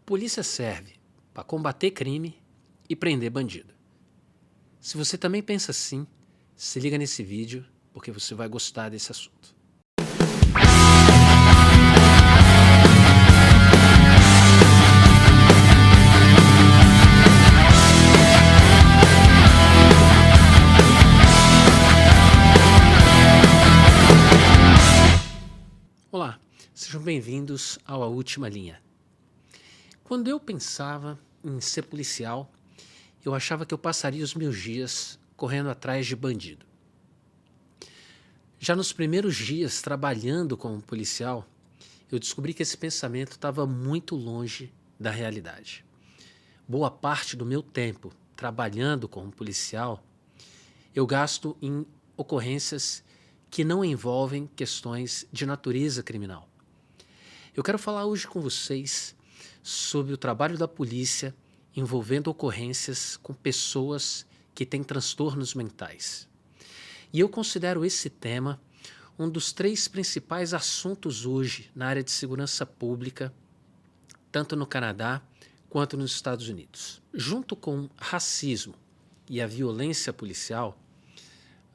Polícia serve para combater crime e prender bandido. Se você também pensa assim, se liga nesse vídeo porque você vai gostar desse assunto. Olá, sejam bem-vindos ao A Última Linha. Quando eu pensava em ser policial, eu achava que eu passaria os meus dias correndo atrás de bandido. Já nos primeiros dias trabalhando como policial, eu descobri que esse pensamento estava muito longe da realidade. Boa parte do meu tempo trabalhando como policial, eu gasto em ocorrências que não envolvem questões de natureza criminal. Eu quero falar hoje com vocês sobre o trabalho da polícia envolvendo ocorrências com pessoas que têm transtornos mentais. E eu considero esse tema um dos 3 principais assuntos hoje na área de segurança pública, tanto no Canadá quanto nos Estados Unidos. Junto com racismo e a violência policial,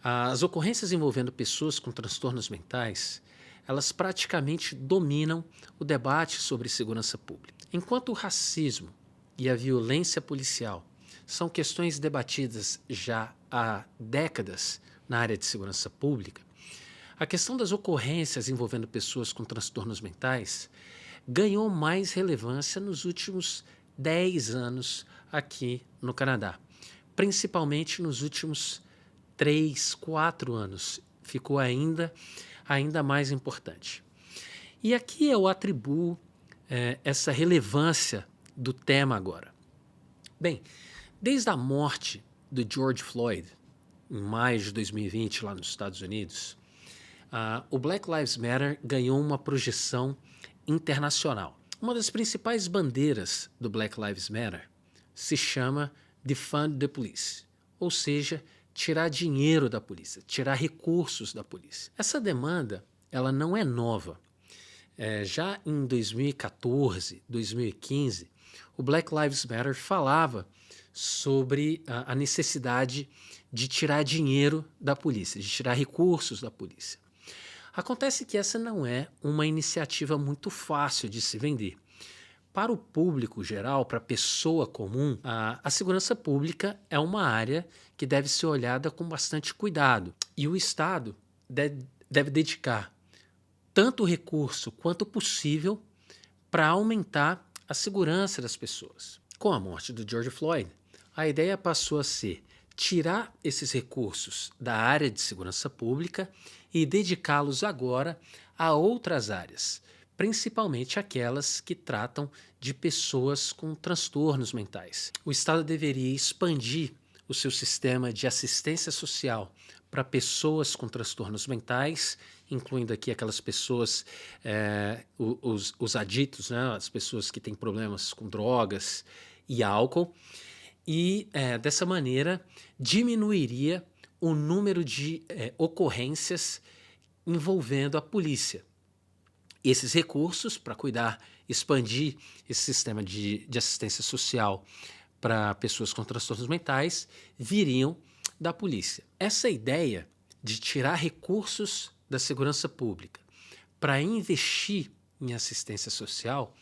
as ocorrências envolvendo pessoas com transtornos mentais, elas praticamente dominam o debate sobre segurança pública. Enquanto o racismo e a violência policial são questões debatidas já há décadas na área de segurança pública, a questão das ocorrências envolvendo pessoas com transtornos mentais ganhou mais relevância nos últimos 10 anos aqui no Canadá, principalmente nos últimos 3, 4 anos, ficou ainda mais importante. E aqui eu atribuo essa relevância do tema agora. Bem, desde a morte do George Floyd, em maio de 2020, lá nos Estados Unidos, o Black Lives Matter ganhou uma projeção internacional. Uma das principais bandeiras do Black Lives Matter se chama Defund the Police, ou seja, tirar dinheiro da polícia, tirar recursos da polícia. Essa demanda, ela não é nova. Já em 2014, 2015, o Black Lives Matter falava sobre a necessidade de tirar dinheiro da polícia, de tirar recursos da polícia. Acontece que essa não é uma iniciativa muito fácil de se vender. Para o público geral, para a pessoa comum, a segurança pública é uma área que deve ser olhada com bastante cuidado. E o Estado deve dedicar tanto recurso quanto possível para aumentar a segurança das pessoas. Com a morte do George Floyd, a ideia passou a ser tirar esses recursos da área de segurança pública e dedicá-los agora a outras áreas, principalmente aquelas que tratam de pessoas com transtornos mentais. O Estado deveria expandir o seu sistema de assistência social para pessoas com transtornos mentais, incluindo aqui aquelas pessoas, os aditos, né, as pessoas que têm problemas com drogas e álcool, e dessa maneira diminuiria o número de ocorrências envolvendo a polícia. Esses recursos para cuidar, expandir esse sistema de assistência social para pessoas com transtornos mentais viriam da polícia. Essa ideia de tirar recursos da segurança pública para investir em assistência social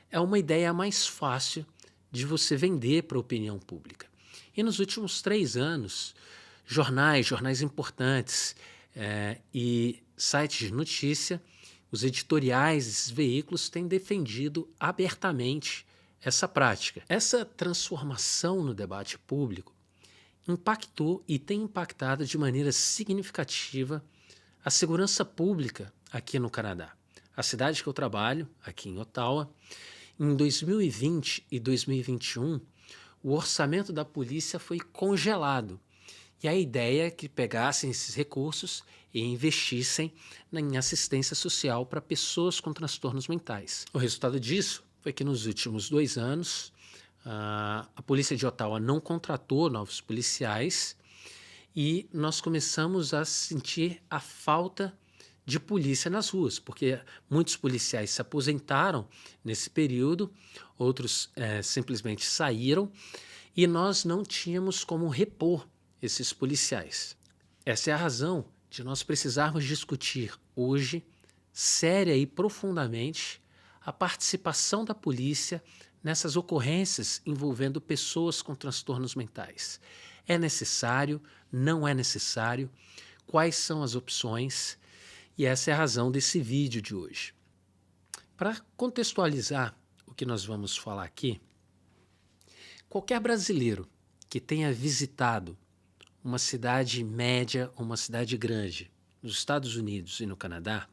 é uma ideia mais fácil de você vender para a opinião pública. E nos últimos 3 anos, jornais importantes e sites de notícia, os editoriais desses veículos têm defendido abertamente essa prática. Essa transformação no debate público impactou e tem impactado de maneira significativa a segurança pública aqui no Canadá. A cidade que eu trabalho, aqui em Ottawa, em 2020 e 2021, o orçamento da polícia foi congelado. E a ideia é que pegassem esses recursos e investissem em assistência social para pessoas com transtornos mentais. O resultado disso foi que nos últimos 2 anos, a polícia de Ottawa não contratou novos policiais e nós começamos a sentir a falta de polícia nas ruas, porque muitos policiais se aposentaram nesse período, outros simplesmente saíram e nós não tínhamos como repor esses policiais. Essa é a razão de nós precisarmos discutir hoje, séria e profundamente, a participação da polícia nessas ocorrências envolvendo pessoas com transtornos mentais. É necessário? Não é necessário? Quais são as opções? E essa é a razão desse vídeo de hoje. Para contextualizar o que nós vamos falar aqui, qualquer brasileiro que tenha visitado uma cidade média ou uma cidade grande nos Estados Unidos e no Canadá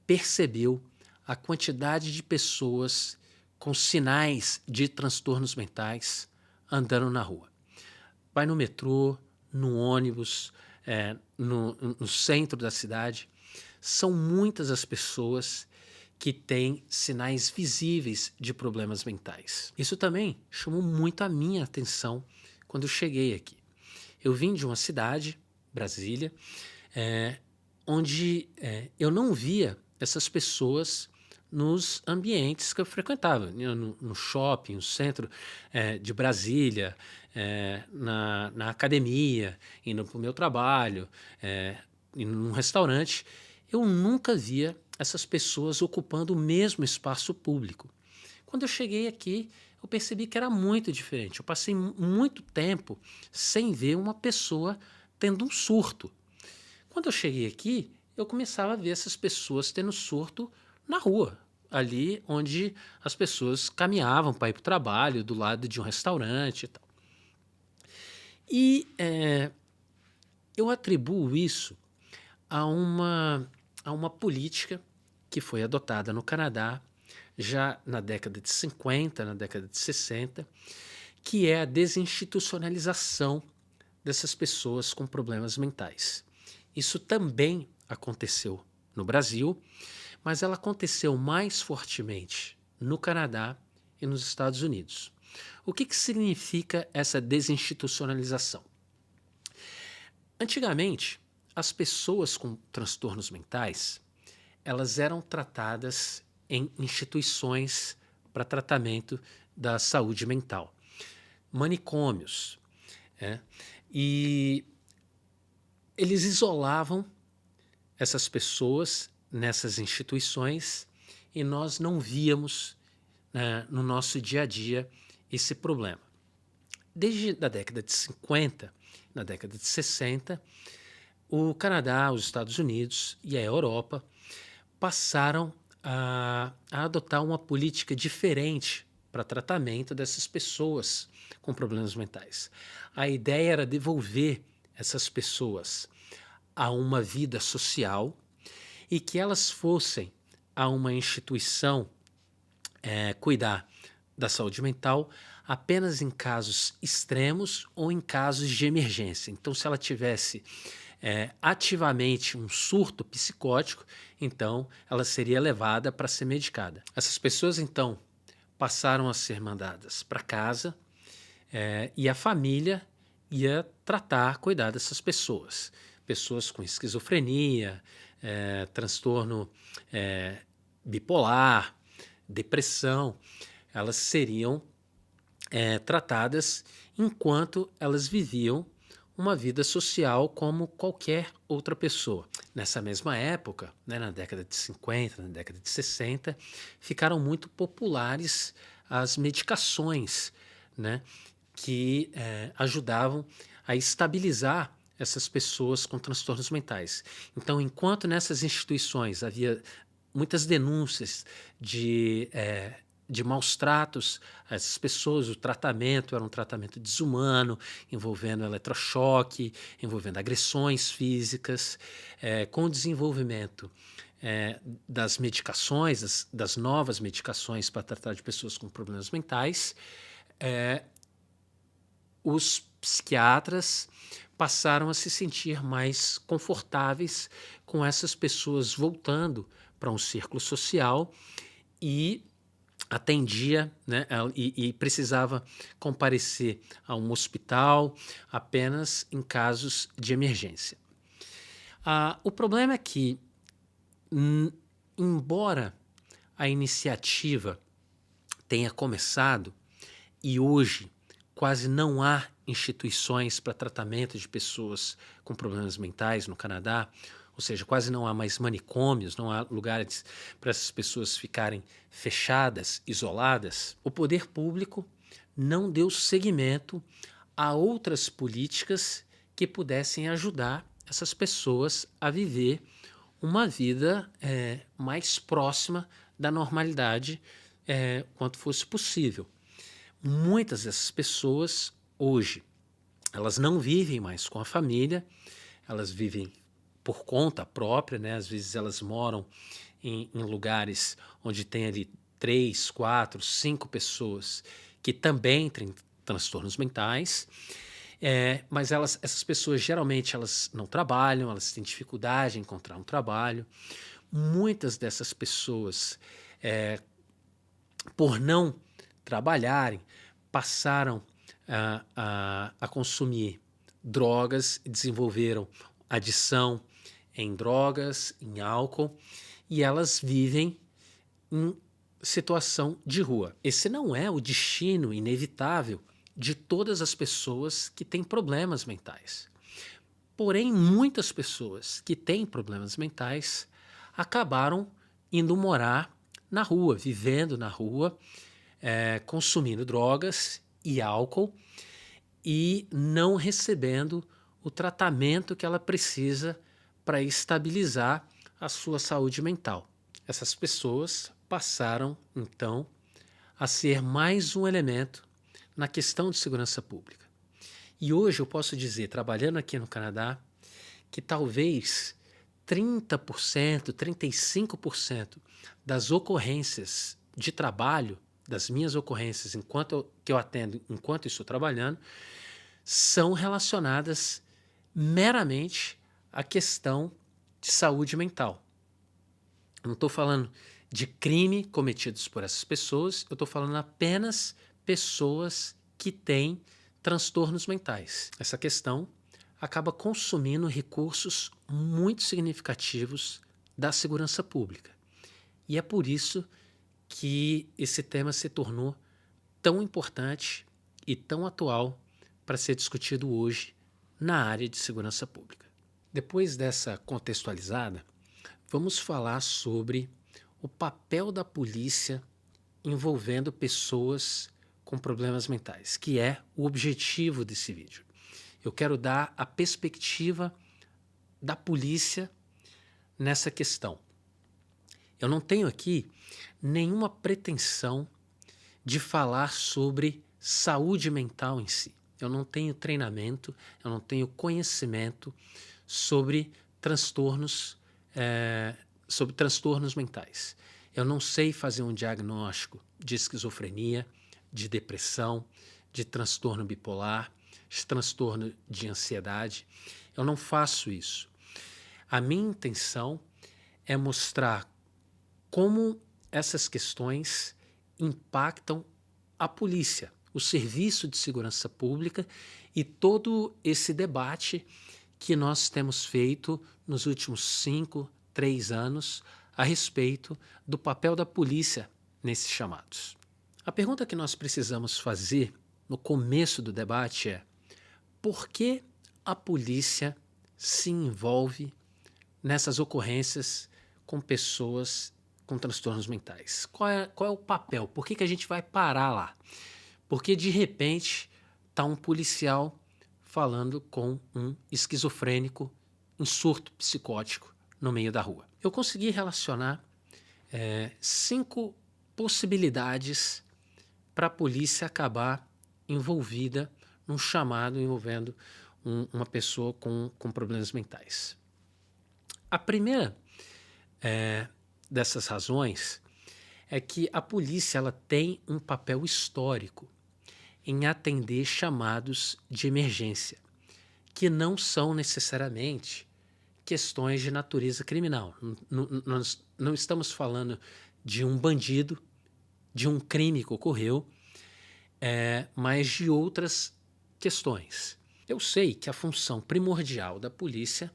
percebeu a quantidade de pessoas com sinais de transtornos mentais andando na rua. Vai no metrô, no ônibus, no centro da cidade. São muitas as pessoas que têm sinais visíveis de problemas mentais. Isso também chamou muito a minha atenção quando eu cheguei aqui. Eu vim de uma cidade, Brasília, onde eu não via essas pessoas nos ambientes que eu frequentava, no shopping, no centro de Brasília, na academia, indo para o meu trabalho, indo num restaurante. Eu nunca via essas pessoas ocupando o mesmo espaço público. Quando eu cheguei aqui, eu percebi que era muito diferente. Eu passei muito tempo sem ver uma pessoa tendo um surto. Quando eu cheguei aqui, eu começava a ver essas pessoas tendo surto na rua, ali onde as pessoas caminhavam para ir para o trabalho, do lado de um restaurante e tal. E eu atribuo isso a uma política que foi adotada no Canadá já na década de 50, na década de 60, que é a desinstitucionalização dessas pessoas com problemas mentais. Isso também aconteceu no Brasil, mas ela aconteceu mais fortemente no Canadá e nos Estados Unidos. O que significa essa desinstitucionalização? Antigamente, as pessoas com transtornos mentais, elas eram tratadas em instituições para tratamento da saúde mental, manicômios, e eles isolavam essas pessoas nessas instituições e nós não víamos no nosso dia a dia esse problema. Desde a década de 50, na década de 60, o Canadá, os Estados Unidos e a Europa passaram a adotar uma política diferente para tratamento dessas pessoas com problemas mentais. A ideia era devolver essas pessoas a uma vida social e que elas fossem a uma instituição cuidar da saúde mental apenas em casos extremos ou em casos de emergência. Então, se ela tivesse ativamente um surto psicótico, então ela seria levada para ser medicada. Essas pessoas, então, passaram a ser mandadas para casa e a família ia cuidar dessas pessoas. Pessoas com esquizofrenia, transtorno bipolar, depressão, elas seriam tratadas enquanto elas viviam uma vida social como qualquer outra pessoa. Nessa mesma época, na década de 50, na década de 60, ficaram muito populares as medicações, que ajudavam a estabilizar essas pessoas com transtornos mentais. Então, enquanto nessas instituições havia muitas denúncias de maus tratos a essas pessoas, o tratamento era um tratamento desumano, envolvendo eletrochoque, envolvendo agressões físicas. Com o desenvolvimento das medicações, das novas medicações para tratar de pessoas com problemas mentais, os psiquiatras passaram a se sentir mais confortáveis com essas pessoas voltando para um círculo social e atendia, e precisava comparecer a um hospital apenas em casos de emergência. O problema é que Hum, embora a iniciativa tenha começado e hoje quase não há instituições para tratamento de pessoas com problemas mentais no Canadá, ou seja, quase não há mais manicômios, não há lugares para essas pessoas ficarem fechadas, isoladas, o poder público não deu seguimento a outras políticas que pudessem ajudar essas pessoas a viver uma vida mais próxima da normalidade quanto fosse possível. Muitas dessas pessoas hoje elas não vivem mais com a família, elas vivem por conta própria, né? Às vezes elas moram em lugares onde tem ali 3, 4, 5 pessoas que também têm transtornos mentais, mas essas pessoas geralmente elas não trabalham, elas têm dificuldade em encontrar um trabalho. Muitas dessas pessoas, por não trabalharem, passaram a consumir drogas, desenvolveram adição em drogas, em álcool, e elas vivem em situação de rua. Esse não é o destino inevitável de todas as pessoas que têm problemas mentais. Porém, muitas pessoas que têm problemas mentais acabaram indo morar na rua, vivendo na rua, consumindo drogas e álcool e não recebendo o tratamento que ela precisa para estabilizar a sua saúde mental. Essas pessoas passaram, então, a ser mais um elemento na questão de segurança pública. E hoje eu posso dizer, trabalhando aqui no Canadá, que talvez 30%, 35% das ocorrências de trabalho, das minhas ocorrências que eu atendo enquanto estou trabalhando, são relacionadas meramente à questão de saúde mental. Eu não estou falando de crime cometidos por essas pessoas, eu estou falando apenas pessoas que têm transtornos mentais. Essa questão acaba consumindo recursos muito significativos da segurança pública. E é por isso que esse tema se tornou tão importante e tão atual para ser discutido hoje na área de segurança pública. Depois dessa contextualizada, vamos falar sobre o papel da polícia envolvendo pessoas com problemas mentais, que é o objetivo desse vídeo. Eu quero dar a perspectiva da polícia nessa questão. Eu não tenho aqui nenhuma pretensão de falar sobre saúde mental em si. Eu não tenho treinamento, eu não tenho conhecimento sobre transtornos mentais. Eu não sei fazer um diagnóstico de esquizofrenia, de depressão, de transtorno bipolar, de transtorno de ansiedade. Eu não faço isso. A minha intenção é mostrar como essas questões impactam a polícia, o serviço de segurança pública e todo esse debate que nós temos feito nos últimos 5, 3 anos a respeito do papel da polícia nesses chamados. A pergunta que nós precisamos fazer no começo do debate é: por que a polícia se envolve nessas ocorrências com pessoas com transtornos mentais? Qual é o papel? Por que a gente vai parar lá? Porque de repente está um policial falando com um esquizofrênico em surto psicótico no meio da rua. Eu consegui relacionar 5 possibilidades para a polícia acabar envolvida num chamado envolvendo uma pessoa com problemas mentais. A primeira dessas razões é que a polícia ela tem um papel histórico em atender chamados de emergência, que não são necessariamente questões de natureza criminal. Nós não estamos falando de um bandido, de um crime que ocorreu, mas de outras questões. Eu sei que a função primordial da polícia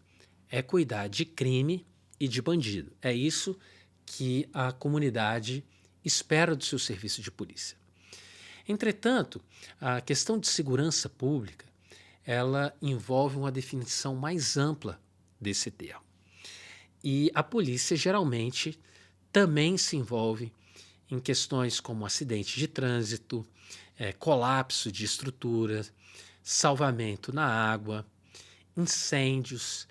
é cuidar de crime e de bandido. É isso que a comunidade espera do seu serviço de polícia. Entretanto, a questão de segurança pública, ela envolve uma definição mais ampla desse termo. E a polícia geralmente também se envolve em questões como acidente de trânsito, colapso de estruturas, salvamento na água, incêndios,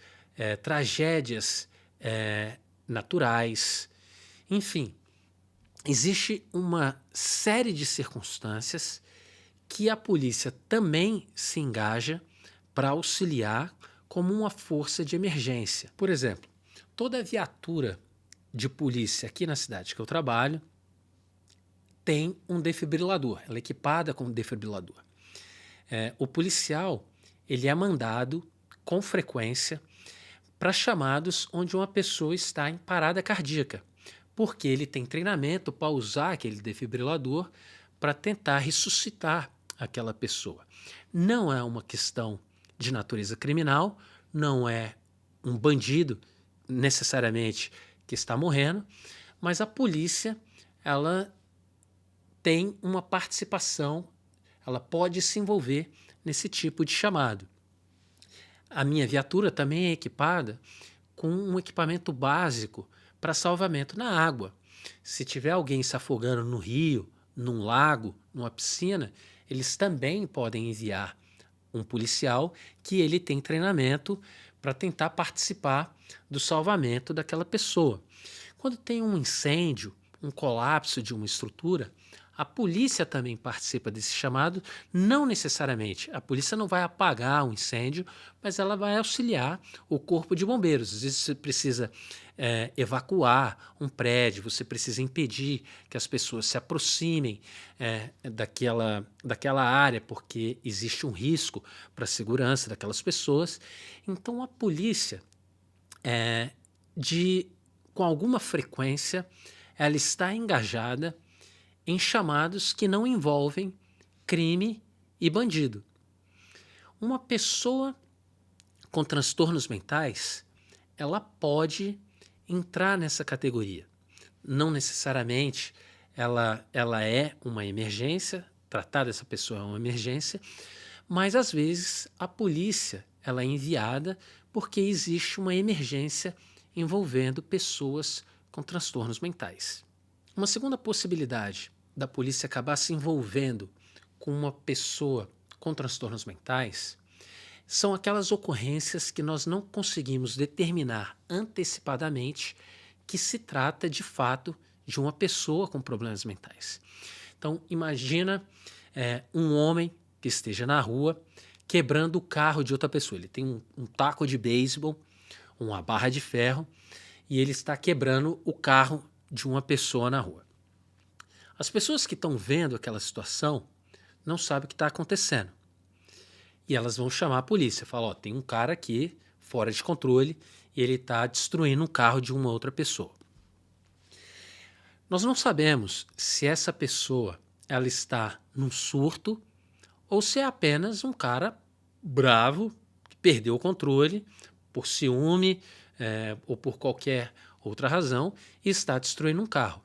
tragédias naturais, enfim, existe uma série de circunstâncias que a polícia também se engaja para auxiliar como uma força de emergência. Por exemplo, toda viatura de polícia aqui na cidade que eu trabalho tem um defibrilador, ela é equipada com um defibrilador. O policial ele é mandado com frequência para chamados onde uma pessoa está em parada cardíaca, porque ele tem treinamento para usar aquele defibrilador para tentar ressuscitar aquela pessoa. Não é uma questão de natureza criminal, não é um bandido necessariamente que está morrendo, mas a polícia ela tem uma participação, ela pode se envolver nesse tipo de chamado. A minha viatura também é equipada com um equipamento básico para salvamento na água. Se tiver alguém se afogando no rio, num lago, numa piscina, eles também podem enviar um policial que ele tem treinamento para tentar participar do salvamento daquela pessoa. Quando tem um incêndio, um colapso de uma estrutura, a polícia também participa desse chamado, não necessariamente. A polícia não vai apagar um incêndio, mas ela vai auxiliar o corpo de bombeiros. Às vezes você precisa evacuar um prédio, você precisa impedir que as pessoas se aproximem daquela área, porque existe um risco para a segurança daquelas pessoas. Então a polícia, com alguma frequência, ela está engajada em chamados que não envolvem crime e bandido. Uma pessoa com transtornos mentais, ela pode entrar nessa categoria. Não necessariamente ela é uma emergência, tratar dessa pessoa é uma emergência, mas às vezes a polícia ela é enviada porque existe uma emergência envolvendo pessoas com transtornos mentais. Uma segunda possibilidade da polícia acabar se envolvendo com uma pessoa com transtornos mentais são aquelas ocorrências que nós não conseguimos determinar antecipadamente que se trata de fato de uma pessoa com problemas mentais. Então, imagina um homem que esteja na rua quebrando o carro de outra pessoa. Ele tem um taco de beisebol, uma barra de ferro, e ele está quebrando o carro de uma pessoa na rua. As pessoas que estão vendo aquela situação não sabem o que está acontecendo. E elas vão chamar a polícia, falar, tem um cara aqui fora de controle e ele está destruindo um carro de uma outra pessoa. Nós não sabemos se essa pessoa ela está num surto ou se é apenas um cara bravo que perdeu o controle por ciúme ou por qualquer outra razão e está destruindo um carro.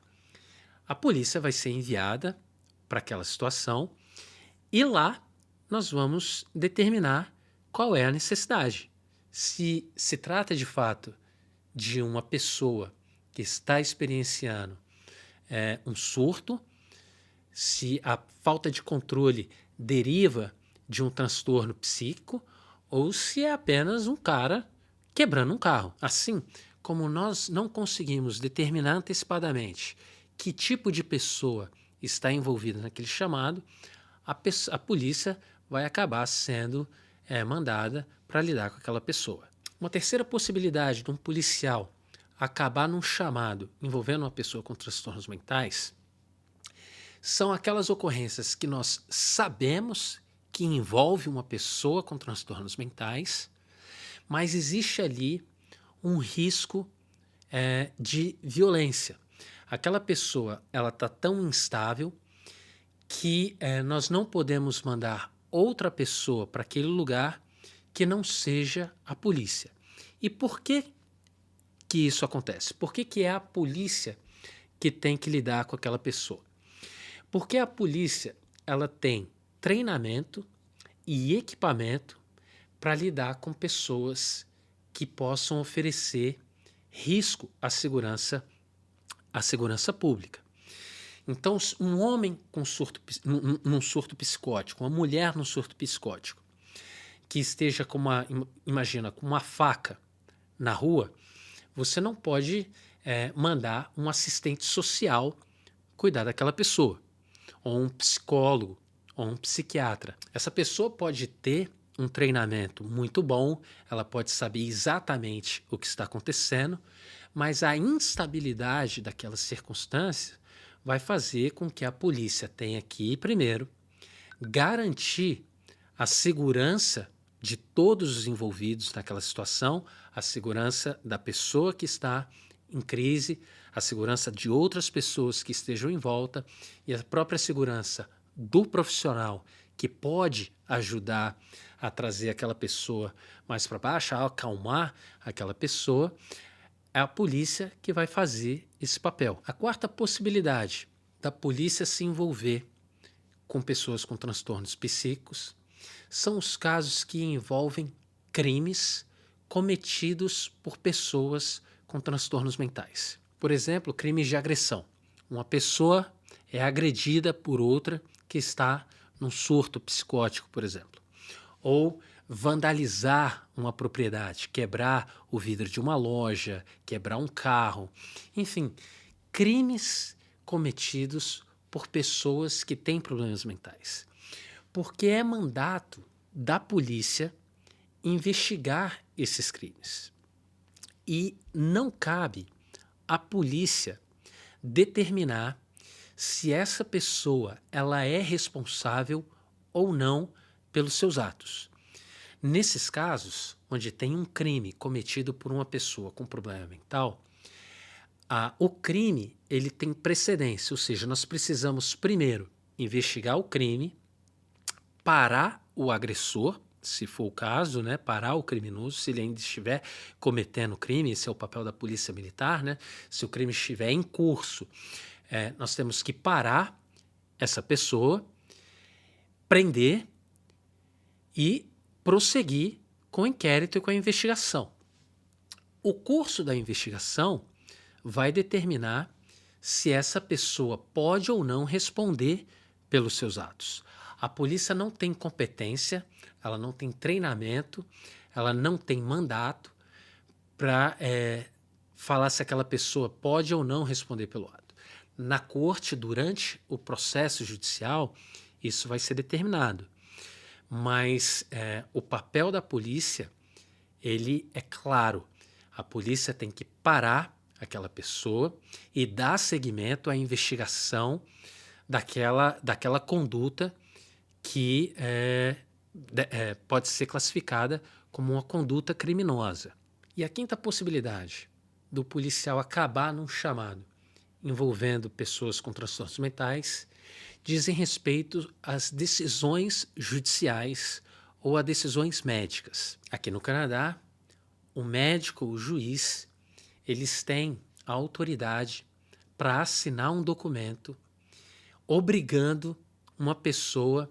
A polícia vai ser enviada para aquela situação e lá nós vamos determinar qual é a necessidade. Se se trata de fato de uma pessoa que está experienciando um surto, se a falta de controle deriva de um transtorno psíquico ou se é apenas um cara quebrando um carro. Assim, como nós não conseguimos determinar antecipadamente que tipo de pessoa está envolvida naquele chamado, a polícia vai acabar sendo mandada para lidar com aquela pessoa. Uma terceira possibilidade de um policial acabar num chamado envolvendo uma pessoa com transtornos mentais são aquelas ocorrências que nós sabemos que envolve uma pessoa com transtornos mentais, mas existe ali um risco de violência. Aquela pessoa ela está tão instável que nós não podemos mandar outra pessoa para aquele lugar que não seja a polícia. E por que que isso acontece? Por que que é a polícia que tem que lidar com aquela pessoa? Porque a polícia, ela tem treinamento e equipamento para lidar com pessoas que possam oferecer risco à segurança pública. Então, um homem com num surto psicótico, uma mulher num surto psicótico, que esteja com imagina, com uma faca na rua, você não pode mandar um assistente social cuidar daquela pessoa, ou um psicólogo, ou um psiquiatra. Essa pessoa pode ter um treinamento muito bom, ela pode saber exatamente o que está acontecendo, mas a instabilidade daquela circunstância vai fazer com que a polícia tenha que, primeiro, garantir a segurança de todos os envolvidos naquela situação, a segurança da pessoa que está em crise, a segurança de outras pessoas que estejam em volta e a própria segurança do profissional que pode ajudar a trazer aquela pessoa mais para baixo, a acalmar aquela pessoa. É a polícia que vai fazer esse papel. A quarta possibilidade da polícia se envolver com pessoas com transtornos psíquicos são os casos que envolvem crimes cometidos por pessoas com transtornos mentais. Por exemplo, crimes de agressão. Uma pessoa é agredida por outra que está num surto psicótico, por exemplo. Ou vandalizar uma propriedade, quebrar o vidro de uma loja, quebrar um carro. Enfim, crimes cometidos por pessoas que têm problemas mentais. Porque é mandato da polícia investigar esses crimes. E não cabe à polícia determinar se essa pessoa ela é responsável ou não pelos seus atos. Nesses casos, onde tem um crime cometido por uma pessoa com problema mental, o crime ele tem precedência, ou seja, nós precisamos primeiro investigar o crime, parar o agressor, se for o caso, né, parar o criminoso, se ele ainda estiver cometendo crime, esse é o papel da polícia militar, né, se o crime estiver em curso, nós temos que parar essa pessoa, prender e prosseguir com o inquérito e com a investigação. O curso da investigação vai determinar se essa pessoa pode ou não responder pelos seus atos. A polícia não tem competência, ela não tem treinamento, ela não tem mandato para falar se aquela pessoa pode ou não responder pelo ato. Na corte, durante o processo judicial, isso vai ser determinado. Mas o papel da polícia, ele é claro. A polícia tem que parar aquela pessoa e dar seguimento à investigação daquela conduta que pode ser classificada como uma conduta criminosa. E a quinta possibilidade do policial acabar num chamado envolvendo pessoas com transtornos mentais dizem respeito às decisões judiciais ou a decisões médicas. Aqui no Canadá, o médico, o juiz, eles têm a autoridade para assinar um documento obrigando uma pessoa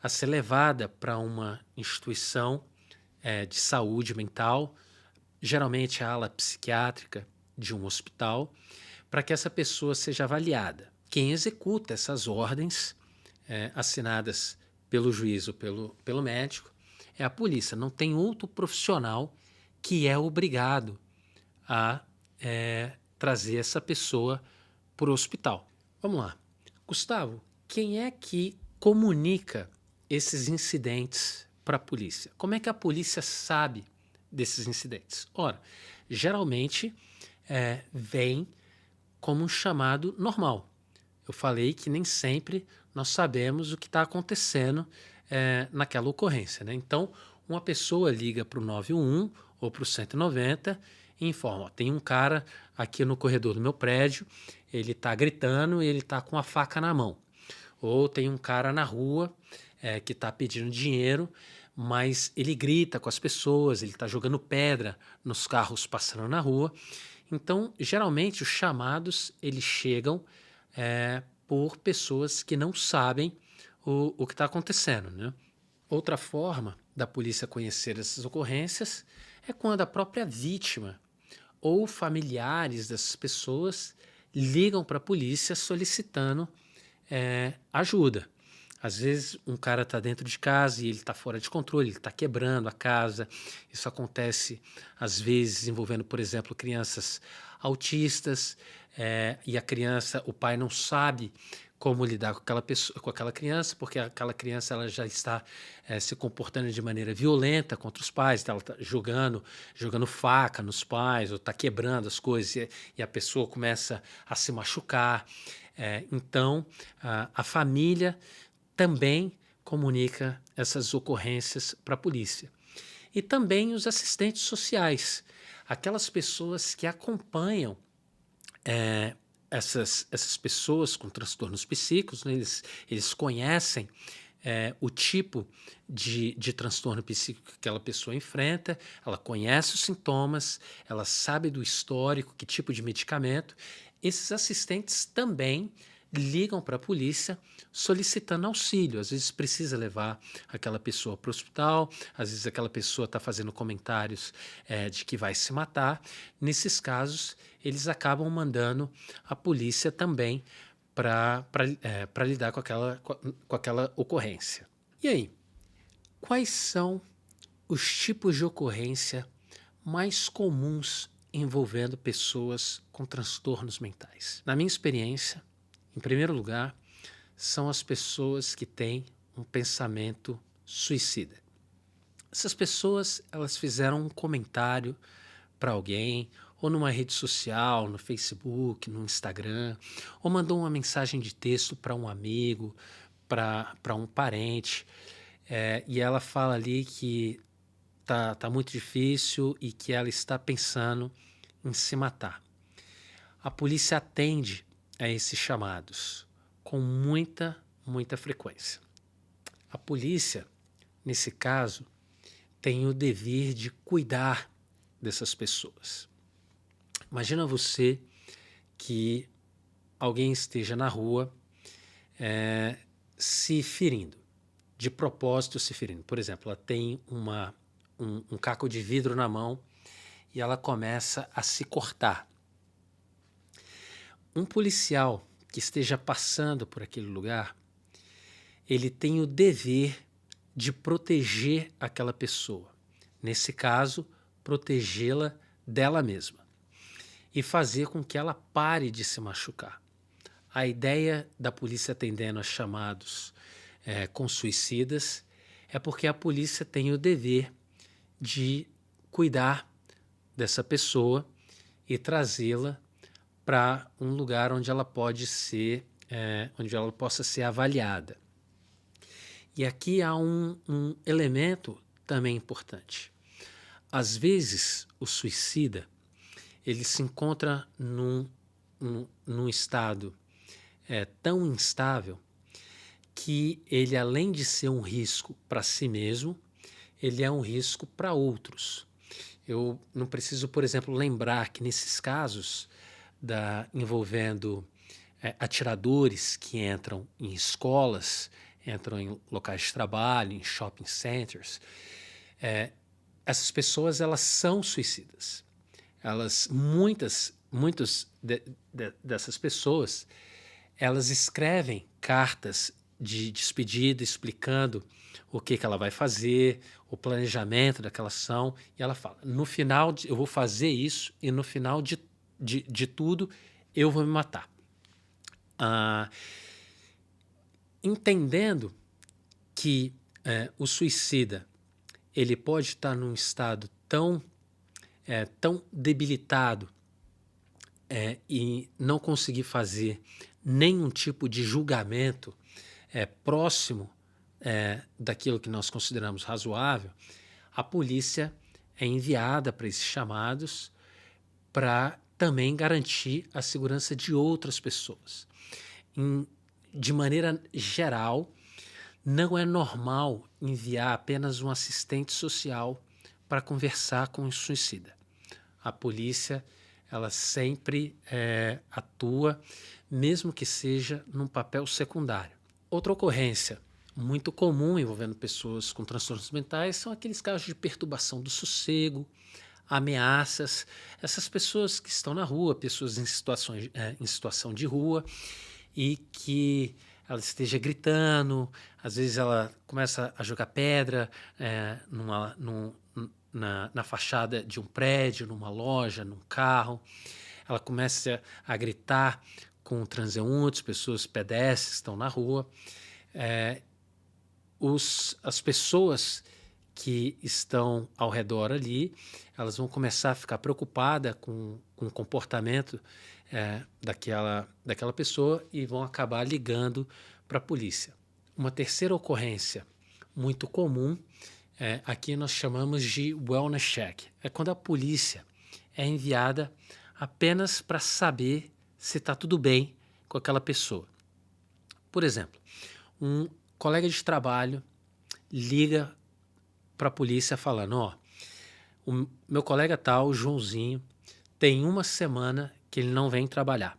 a ser levada para uma instituição de saúde mental, geralmente a ala psiquiátrica de um hospital, para que essa pessoa seja avaliada. Quem executa essas ordens assinadas pelo juiz ou pelo médico é a polícia. Não tem outro profissional que é obrigado a trazer essa pessoa para o hospital. Vamos lá. Gustavo, quem é que comunica esses incidentes para a polícia? Como é que a polícia sabe desses incidentes? Ora, geralmente vem como um chamado normal. Eu falei que nem sempre nós sabemos o que está acontecendo naquela ocorrência, né? Então, uma pessoa liga para o 911 ou para o 190 e informa: tem um cara aqui no corredor do meu prédio, ele está gritando e ele está com a faca na mão. Ou tem um cara na rua que está pedindo dinheiro, mas ele grita com as pessoas, ele está jogando pedra nos carros passando na rua Então, geralmente, os chamados eles chegam por pessoas que não sabem o que está acontecendo, né? Outra forma da polícia conhecer essas ocorrências é quando a própria vítima ou familiares dessas pessoas ligam para a polícia solicitando ajuda. Às vezes um cara está dentro de casa e ele está fora de controle, ele está quebrando a casa. Isso acontece às vezes envolvendo, por exemplo, crianças autistas, e a criança, o pai não sabe como lidar com aquela pessoa, com aquela criança, porque aquela criança ela já está se comportando de maneira violenta contra os pais, então ela está jogando faca nos pais, ou está quebrando as coisas, e a pessoa começa a se machucar. Então, a família também comunica essas ocorrências para a polícia. E também os assistentes sociais, aquelas pessoas que acompanham essas pessoas com transtornos psíquicos, né? Eles conhecem o tipo de transtorno psíquico que aquela pessoa enfrenta, ela conhece os sintomas, ela sabe do histórico, que tipo de medicamento. Esses assistentes também ligam para a polícia solicitando auxílio. Às vezes precisa levar aquela pessoa para o hospital, às vezes aquela pessoa está fazendo comentários de que vai se matar. Nesses casos, eles acabam mandando a polícia também para lidar com aquela ocorrência. E aí, quais são os tipos de ocorrência mais comuns envolvendo pessoas com transtornos mentais? Na minha experiência, em primeiro lugar, são as pessoas que têm um pensamento suicida. Essas pessoas, elas fizeram um comentário para alguém, ou numa rede social, no Facebook, no Instagram, ou mandou uma mensagem de texto para um amigo, para um parente, e ela fala ali que tá muito difícil e que ela está pensando em se matar. A polícia atende a esses chamados com muita frequência. A polícia, nesse caso, tem o dever de cuidar dessas pessoas. Imagina você que alguém esteja na rua se ferindo, de propósito se ferindo. Por exemplo, ela tem um caco de vidro na mão e ela começa a se cortar. Um policial que esteja passando por aquele lugar, ele tem o dever de proteger aquela pessoa. Nesse caso, protegê-la dela mesma e fazer com que ela pare de se machucar. A ideia da polícia atendendo a chamados com suicidas é porque a polícia tem o dever de cuidar dessa pessoa e trazê-la para um lugar onde ela onde ela possa ser avaliada. E aqui há um elemento também importante. Às vezes, o suicida ele se encontra num estado tão instável que ele, além de ser um risco para si mesmo, ele é um risco para outros. Eu não preciso, por exemplo, lembrar que nesses casos envolvendo atiradores que entram em escolas, entram em locais de trabalho, em shopping centers, essas pessoas elas são suicidas. Muitas dessas pessoas, elas escrevem cartas de despedida explicando o que ela vai fazer, o planejamento daquela ação, e ela fala, no final eu vou fazer isso e no final de tudo eu vou me matar. Entendendo que o suicida ele pode estar num estado tão debilitado e não conseguir fazer nenhum tipo de julgamento próximo daquilo que nós consideramos razoável, a polícia é enviada para esses chamados para também garantir a segurança de outras pessoas. De maneira geral, não é normal enviar apenas um assistente social para conversar com o suicida. A polícia ela sempre atua, mesmo que seja num papel secundário. Outra ocorrência muito comum envolvendo pessoas com transtornos mentais são aqueles casos de perturbação do sossego, ameaças. Essas pessoas que estão na rua, pessoas em situação de rua, e que ela esteja gritando, às vezes ela começa a jogar pedra na fachada de um prédio, numa loja, num carro, ela começa a gritar com transeuntes, pessoas pedestres que estão na rua. As pessoas que estão ao redor ali, elas vão começar a ficar preocupadas com o comportamento daquela pessoa e vão acabar ligando para a polícia. Uma terceira ocorrência muito comum, aqui nós chamamos de wellness check. É quando a polícia é enviada apenas para saber se está tudo bem com aquela pessoa. Por exemplo, um colega de trabalho liga para a polícia falando: ó, o meu colega tal, o Joãozinho, tem uma semana que ele não vem trabalhar.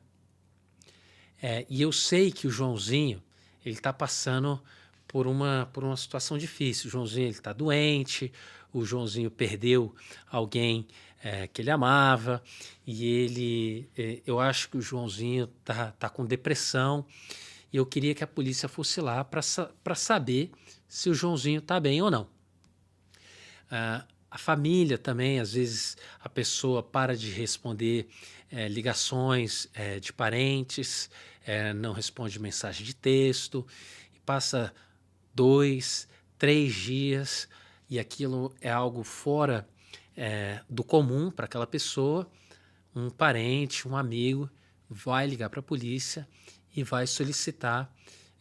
E eu sei que o Joãozinho ele está passando por uma situação difícil. O Joãozinho está doente, o Joãozinho perdeu alguém que ele amava, e eu acho que o Joãozinho tá com depressão, e eu queria que a polícia fosse lá para saber se o Joãozinho está bem ou não. A família também, às vezes a pessoa para de responder ligações de parentes, não responde mensagem de texto, e passa 2, 3 dias, e aquilo é algo fora do comum para aquela pessoa. Um parente, um amigo vai ligar para a polícia e vai solicitar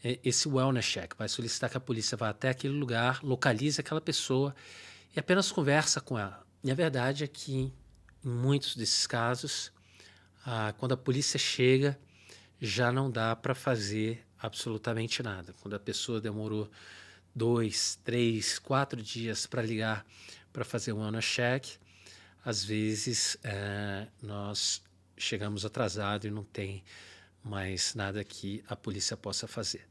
esse wellness check, vai solicitar que a polícia vá até aquele lugar, localize aquela pessoa e apenas conversa com ela. E a verdade é que, em muitos desses casos, quando a polícia chega, já não dá para fazer absolutamente nada. Quando a pessoa demorou 2, 3, 4 dias para ligar para fazer um wellness check, às vezes nós chegamos atrasados e não tem mais nada que a polícia possa fazer.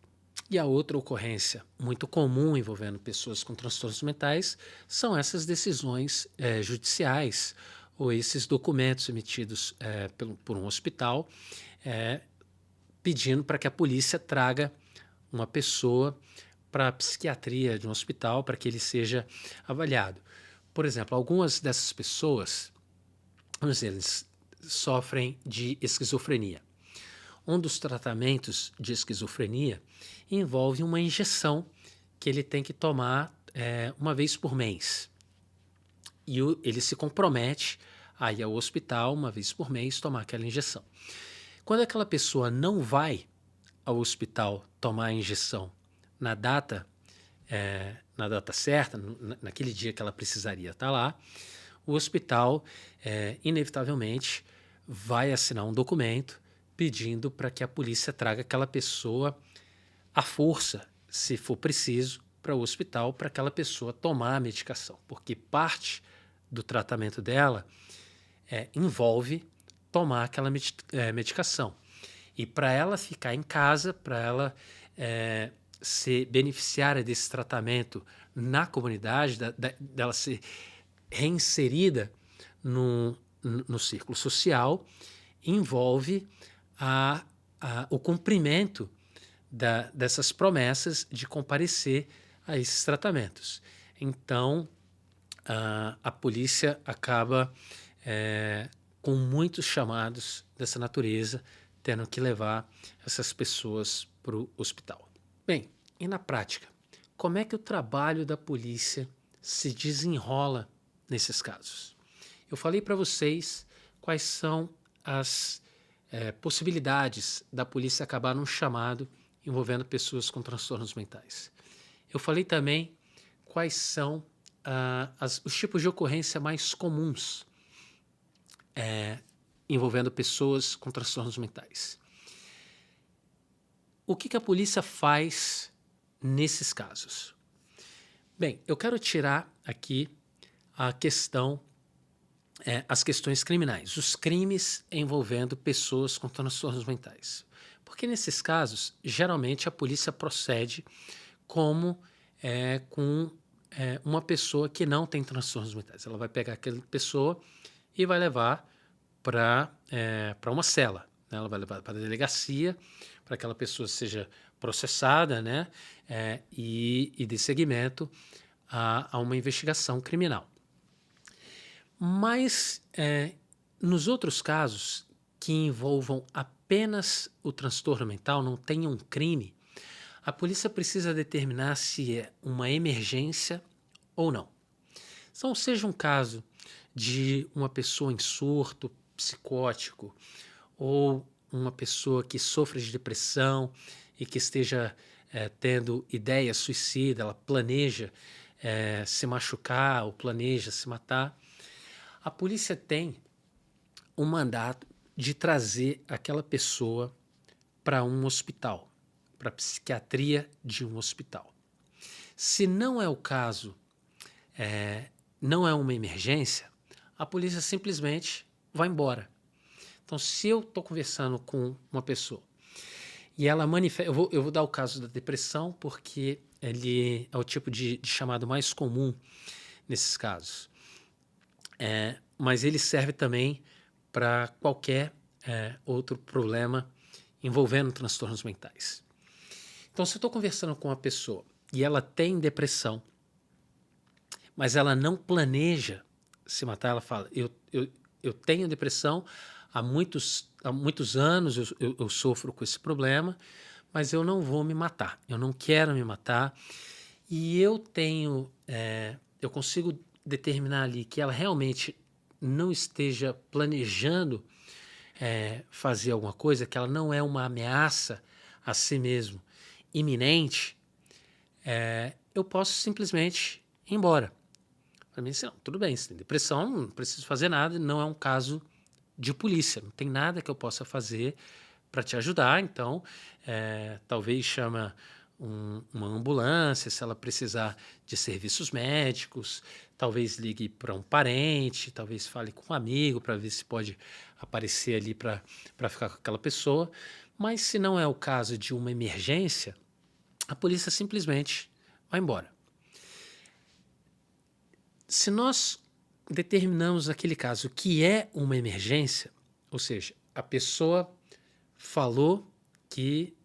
E a outra ocorrência muito comum envolvendo pessoas com transtornos mentais são essas decisões judiciais ou esses documentos emitidos por um hospital pedindo para que a polícia traga uma pessoa para a psiquiatria de um hospital para que ele seja avaliado. Por exemplo, algumas dessas pessoas, vamos dizer, eles sofrem de esquizofrenia. Um dos tratamentos de esquizofrenia envolve uma injeção que ele tem que tomar uma vez por mês. E ele se compromete a ir ao hospital uma vez por mês tomar aquela injeção. Quando aquela pessoa não vai ao hospital tomar a injeção na data certa, naquele dia que ela precisaria estar lá, o hospital inevitavelmente vai assinar um documento pedindo para que a polícia traga aquela pessoa à força, se for preciso, para o hospital para aquela pessoa tomar a medicação, porque parte do tratamento dela envolve tomar aquela medicação. E para ela ficar em casa, para ela ser beneficiária desse tratamento na comunidade, dela ser reinserida no círculo social, envolve o cumprimento dessas promessas de comparecer a esses tratamentos. Então, a polícia acaba com muitos chamados dessa natureza, tendo que levar essas pessoas para o hospital. Bem, e na prática, como é que o trabalho da polícia se desenrola nesses casos? Eu falei para vocês quais são as possibilidades da polícia acabar num chamado envolvendo pessoas com transtornos mentais. Eu falei também quais são os tipos de ocorrência mais comuns envolvendo pessoas com transtornos mentais. O que a polícia faz nesses casos? Bem, eu quero tirar aqui a questão as questões criminais, os crimes envolvendo pessoas com transtornos mentais. Porque nesses casos, geralmente a polícia procede como com uma pessoa que não tem transtornos mentais. Ela vai pegar aquela pessoa e vai levar para uma cela, né? Ela vai levar para a delegacia para que aquela pessoa seja processada, né? E dê seguimento a uma investigação criminal. Mas nos outros casos que envolvam apenas o transtorno mental, não tenha um crime, a polícia precisa determinar se é uma emergência ou não. Então, seja um caso de uma pessoa em surto psicótico ou uma pessoa que sofre de depressão e que esteja tendo ideia suicida, ela planeja se machucar ou planeja se matar, a polícia tem um mandato de trazer aquela pessoa para um hospital, para a psiquiatria de um hospital. Se não é o caso, não é uma emergência, a polícia simplesmente vai embora. Então, se eu estou conversando com uma pessoa e ela manifesta. Eu vou dar o caso da depressão, porque ele é o tipo de chamado mais comum nesses casos. Mas ele serve também para qualquer outro problema envolvendo transtornos mentais. Então, se eu estou conversando com uma pessoa e ela tem depressão, mas ela não planeja se matar, ela fala: eu tenho depressão, há muitos anos eu sofro com esse problema, mas eu não vou me matar, eu não quero me matar, e eu consigo determinar ali que ela realmente não esteja planejando fazer alguma coisa, que ela não é uma ameaça a si mesmo iminente, eu posso simplesmente ir embora. Para mim, assim, não, tudo bem, se tem depressão, não preciso fazer nada, não é um caso de polícia, não tem nada que eu possa fazer para te ajudar, então talvez chama uma ambulância, se ela precisar de serviços médicos, talvez ligue para um parente, talvez fale com um amigo para ver se pode aparecer ali para ficar com aquela pessoa, mas se não é o caso de uma emergência, a polícia simplesmente vai embora. Se nós determinamos aquele caso que é uma emergência, ou seja, a pessoa falou que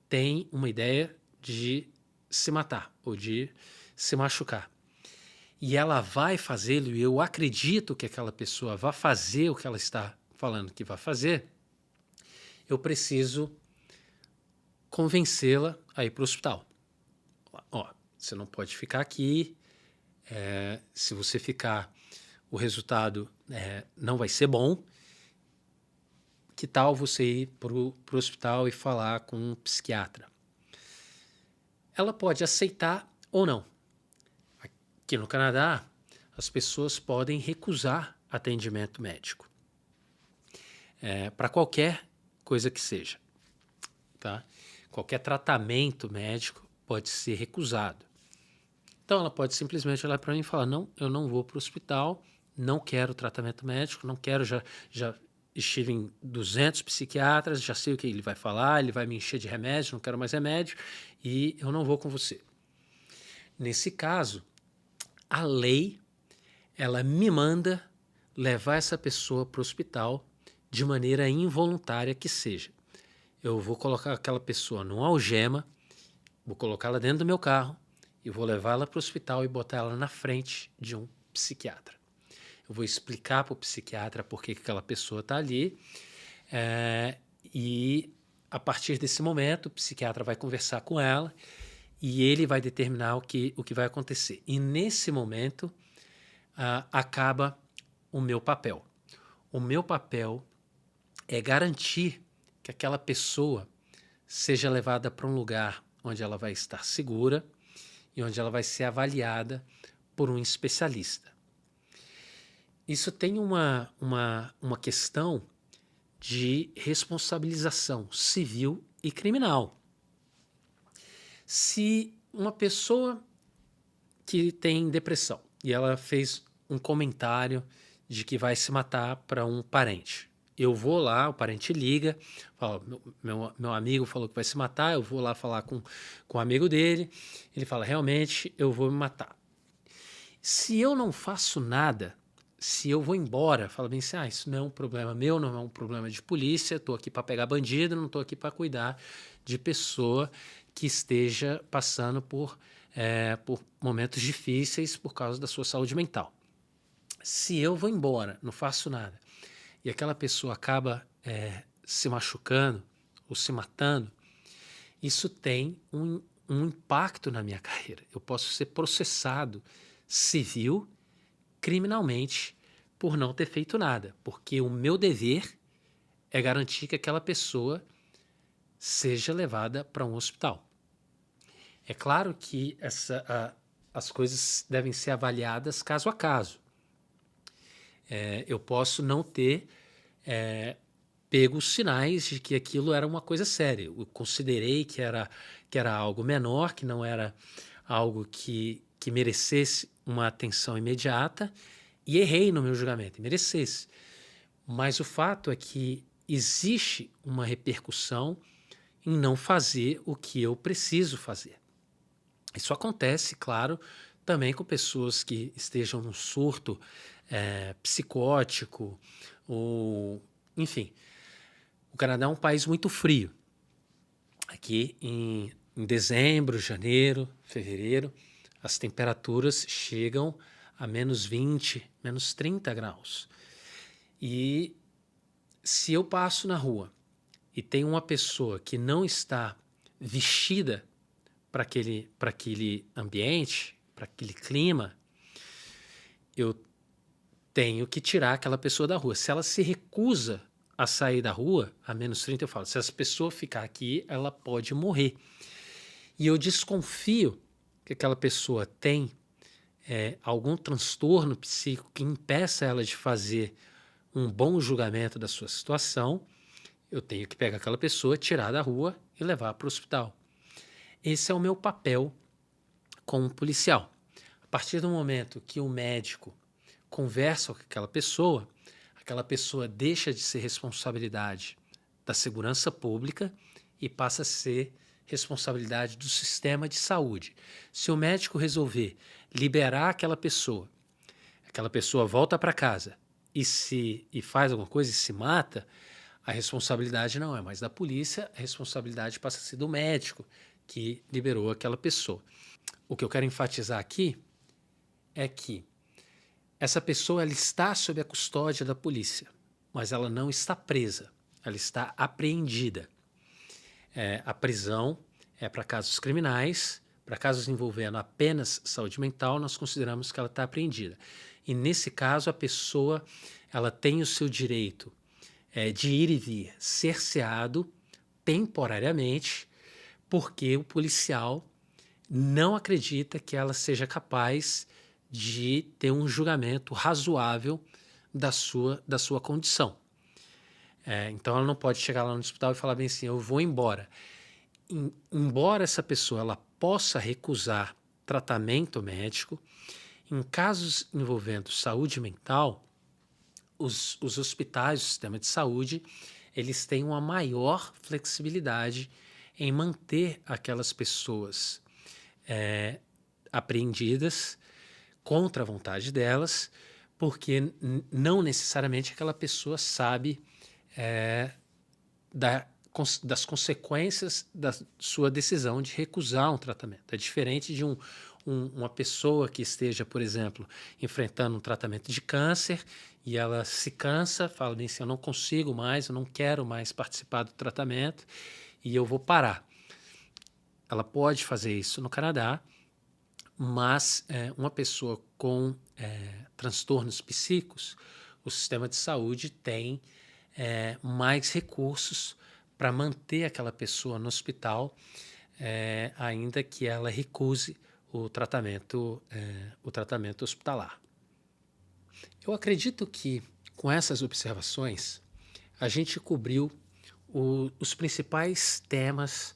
tem uma ideia de se matar ou de se machucar, e ela vai fazê-lo, e eu acredito que aquela pessoa vai fazer o que ela está falando que vai fazer, eu preciso convencê-la a ir para o hospital. Ó, você não pode ficar aqui, se você ficar, o resultado não vai ser bom. Que tal você ir para o hospital e falar com um psiquiatra? Ela pode aceitar ou não. Aqui no Canadá, as pessoas podem recusar atendimento médico para qualquer coisa que seja. Tá? Qualquer tratamento médico pode ser recusado. Então ela pode simplesmente olhar para mim e falar: não, eu não vou para o hospital, não quero tratamento médico, não quero, já estive em 200 psiquiatras, já sei o que ele vai falar, ele vai me encher de remédio, não quero mais remédio e eu não vou com você. Nesse caso, a lei, ela me manda levar essa pessoa para o hospital de maneira involuntária que seja. Eu vou colocar aquela pessoa numa algema, vou colocá-la dentro do meu carro e vou levá-la para o hospital e botar ela na frente de um psiquiatra. Eu vou explicar para o psiquiatra por que aquela pessoa está ali e a partir desse momento o psiquiatra vai conversar com ela e ele vai determinar o que vai acontecer. E nesse momento acaba o meu papel. O meu papel é garantir que aquela pessoa seja levada para um lugar onde ela vai estar segura e onde ela vai ser avaliada por um especialista. Isso tem uma questão de responsabilização civil e criminal. Se uma pessoa que tem depressão e ela fez um comentário de que vai se matar para um parente. Eu vou lá, o parente liga, fala, meu amigo falou que vai se matar, eu vou lá falar com o amigo dele, ele fala, realmente eu vou me matar. Se eu não faço nada, se eu vou embora, fala bem assim, isso não é um problema meu, não é um problema de polícia, estou aqui para pegar bandido, não estou aqui para cuidar de pessoa que esteja passando por momentos difíceis por causa da sua saúde mental. Se eu vou embora, não faço nada, e aquela pessoa acaba se machucando ou se matando, isso tem um impacto na minha carreira. Eu posso ser processado civil, criminalmente, por não ter feito nada, porque o meu dever é garantir que aquela pessoa seja levada para um hospital. É claro que as coisas devem ser avaliadas caso a caso. Eu posso não ter pego os sinais de que aquilo era uma coisa séria. Eu considerei que era algo menor, que não era algo que merecesse uma atenção imediata, e errei no meu julgamento, e merecesse. Mas o fato é que existe uma repercussão em não fazer o que eu preciso fazer. Isso acontece, claro, também com pessoas que estejam num surto psicótico, ou enfim. O Canadá é um país muito frio. Aqui em dezembro, janeiro, fevereiro, as temperaturas chegam a -20, -30 graus. E se eu passo na rua e tem uma pessoa que não está vestida para aquele ambiente, para aquele clima, eu tenho que tirar aquela pessoa da rua. Se ela se recusa a sair da rua, a -30, eu falo, se essa pessoa ficar aqui, ela pode morrer. E eu desconfio que aquela pessoa tem algum transtorno psíquico que impeça ela de fazer um bom julgamento da sua situação, eu tenho que pegar aquela pessoa, tirar da rua e levar para o hospital. Esse é o meu papel como policial. A partir do momento que o médico conversa com aquela pessoa deixa de ser responsabilidade da segurança pública e passa a ser responsabilidade do sistema de saúde. Se o médico resolver liberar aquela pessoa volta para casa e faz alguma coisa e se mata, a responsabilidade não é mais da polícia, a responsabilidade passa a ser do médico que liberou aquela pessoa. O que eu quero enfatizar aqui é que essa pessoa ela está sob a custódia da polícia, mas ela não está presa, ela está apreendida. A prisão é para casos criminais, para casos envolvendo apenas saúde mental, nós consideramos que ela está apreendida. E nesse caso, a pessoa ela tem o seu direito de ir e vir cerceado temporariamente, porque o policial não acredita que ela seja capaz de ter um julgamento razoável da sua condição. Então ela não pode chegar lá no hospital e falar bem assim, eu vou embora. Embora essa pessoa ela possa recusar tratamento médico, em casos envolvendo saúde mental, os hospitais, o sistema de saúde, eles têm uma maior flexibilidade em manter aquelas pessoas apreendidas contra a vontade delas, porque não necessariamente aquela pessoa sabe das consequências da sua decisão de recusar um tratamento. É diferente de uma pessoa que esteja, por exemplo, enfrentando um tratamento de câncer e ela se cansa, fala bem assim, eu não consigo mais, eu não quero mais participar do tratamento e eu vou parar. Ela pode fazer isso no Canadá, mas uma pessoa com transtornos psíquicos, o sistema de saúde tem mais recursos para manter aquela pessoa no hospital, ainda que ela recuse o tratamento hospitalar. Eu acredito que, com essas observações, a gente cobriu os principais temas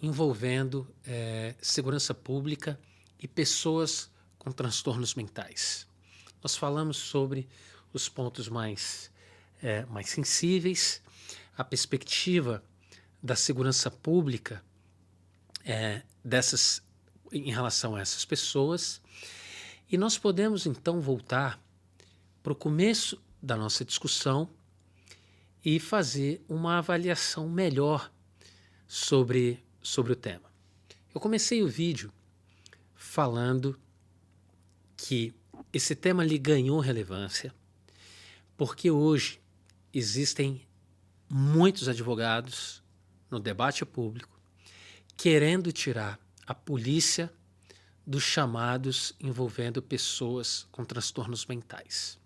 envolvendo segurança pública e pessoas com transtornos mentais. Nós falamos sobre os pontos mais sensíveis, a perspectiva da segurança pública em relação a essas pessoas, e nós podemos então voltar para o começo da nossa discussão e fazer uma avaliação melhor sobre o tema. Eu comecei o vídeo falando que esse tema lhe ganhou relevância porque hoje existem muitos advogados no debate público querendo tirar a polícia dos chamados envolvendo pessoas com transtornos mentais.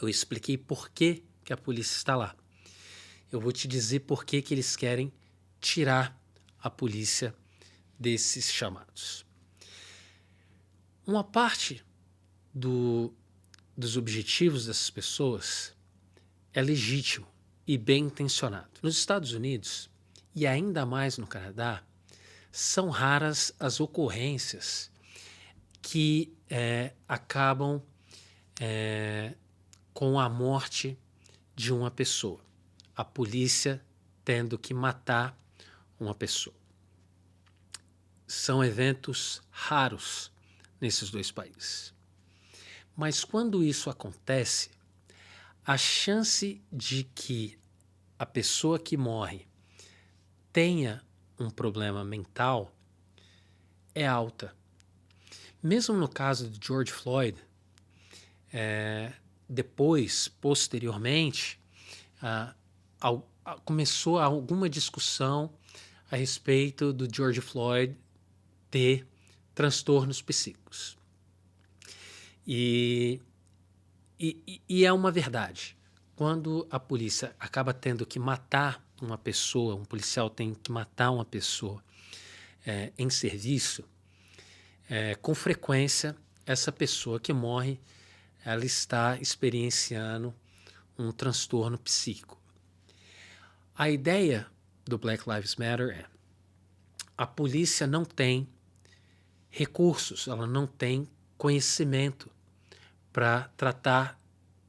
Eu expliquei por que a polícia está lá. Eu vou te dizer por que eles querem tirar a polícia desses chamados. Uma parte dos objetivos dessas pessoas é legítimo e bem intencionado. Nos Estados Unidos, e ainda mais no Canadá, são raras as ocorrências que acabam com a morte de uma pessoa. A polícia tendo que matar uma pessoa. São eventos raros nesses dois países. Mas quando isso acontece, a chance de que a pessoa que morre tenha um problema mental é alta. Mesmo no caso de George Floyd, posteriormente, começou alguma discussão a respeito do George Floyd ter transtornos psíquicos. E é uma verdade. Quando a polícia acaba tendo que matar uma pessoa, um policial tem que matar uma pessoa em serviço, com frequência essa pessoa que morre, ela está experienciando um transtorno psíquico. A ideia do Black Lives Matter é: a polícia não tem recursos, ela não tem conhecimento para tratar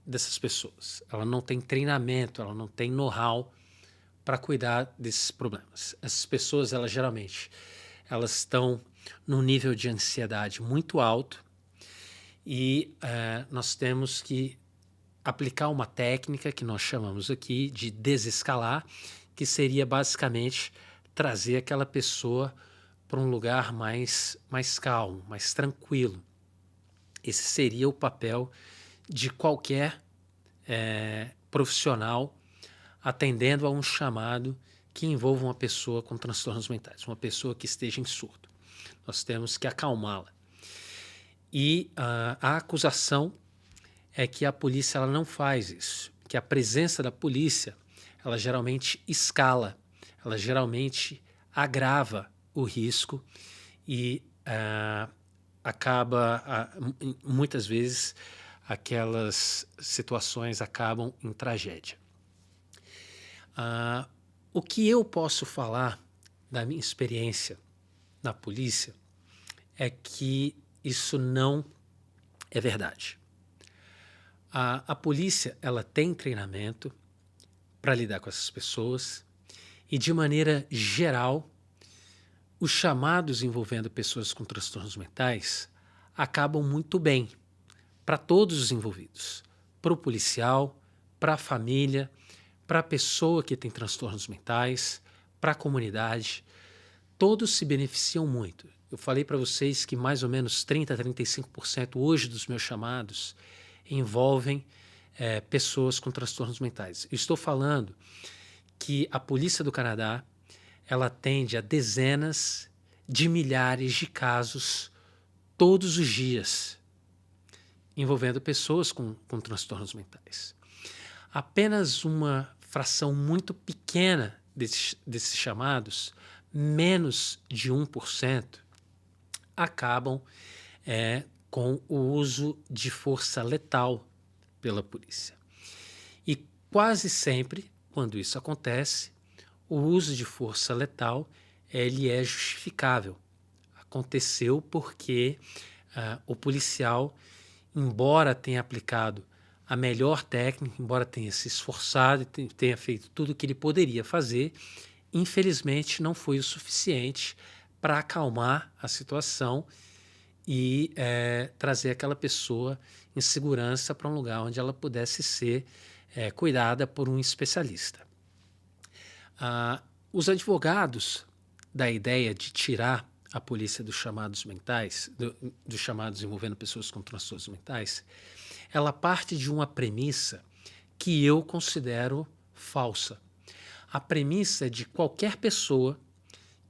dessas pessoas. Ela não tem treinamento, ela não tem know-how para cuidar desses problemas. Essas pessoas, elas estão num nível de ansiedade muito alto e nós temos que aplicar uma técnica que nós chamamos aqui de desescalar, que seria basicamente trazer aquela pessoa para um lugar mais calmo, mais tranquilo. Esse seria o papel de qualquer profissional atendendo a um chamado que envolva uma pessoa com transtornos mentais, uma pessoa que esteja em surto. Nós temos que acalmá-la. E a acusação é que a polícia ela não faz isso, que a presença da polícia ela geralmente escala, ela geralmente agrava o risco e muitas vezes aquelas situações acabam em tragédia. O que eu posso falar da minha experiência na polícia é que isso não é verdade. A polícia ela tem treinamento para lidar com essas pessoas e, de maneira geral, os chamados envolvendo pessoas com transtornos mentais acabam muito bem para todos os envolvidos, para o policial, para a família, para a pessoa que tem transtornos mentais, para a comunidade. Todos se beneficiam muito. Eu falei para vocês que mais ou menos 30% a 35% hoje dos meus chamados envolvem pessoas com transtornos mentais. Eu estou falando que a polícia do Canadá ela atende a dezenas de milhares de casos todos os dias envolvendo pessoas com transtornos mentais. Apenas uma fração muito pequena desses chamados, menos de 1%, acabam com o uso de força letal pela polícia. E quase sempre, quando isso acontece, o uso de força letal ele é justificável. Aconteceu porque o policial, embora tenha aplicado a melhor técnica, embora tenha se esforçado e tenha feito tudo o que ele poderia fazer, infelizmente não foi o suficiente para acalmar a situação e trazer aquela pessoa em segurança para um lugar onde ela pudesse ser cuidada por um especialista. Os advogados da ideia de tirar a polícia dos chamados mentais, dos chamados envolvendo pessoas com transtornos mentais, ela parte de uma premissa que eu considero falsa. A premissa de qualquer pessoa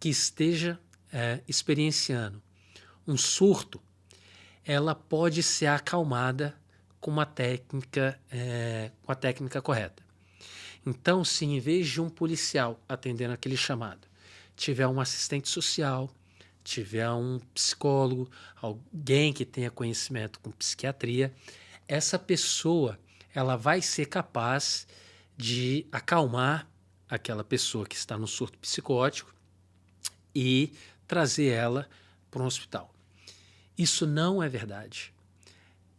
que esteja experienciando um surto, ela pode ser acalmada com a técnica correta. Então, se em vez de um policial atendendo aquele chamado, tiver um assistente social, tiver um psicólogo, alguém que tenha conhecimento com psiquiatria, essa pessoa ela vai ser capaz de acalmar aquela pessoa que está no surto psicótico e trazer ela para um hospital. Isso não é verdade.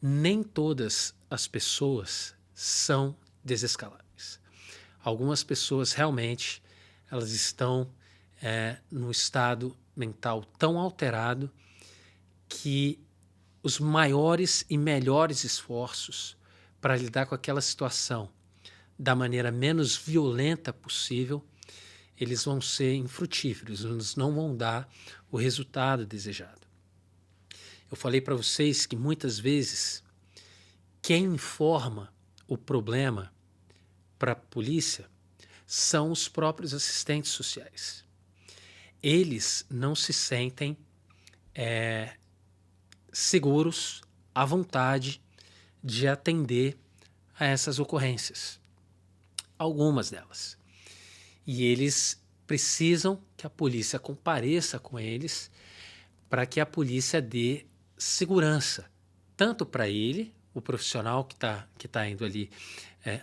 Nem todas as pessoas são desescaláveis. Algumas pessoas realmente elas estão num estado mental tão alterado que os maiores e melhores esforços para lidar com aquela situação da maneira menos violenta possível, eles vão ser infrutíferos, eles não vão dar o resultado desejado. Eu falei para vocês que muitas vezes quem informa o problema para a polícia são os próprios assistentes sociais. Eles não se sentem seguros, à vontade de atender a essas ocorrências. Algumas delas. E eles precisam que a polícia compareça com eles para que a polícia dê segurança, tanto para ele, o profissional que tá indo ali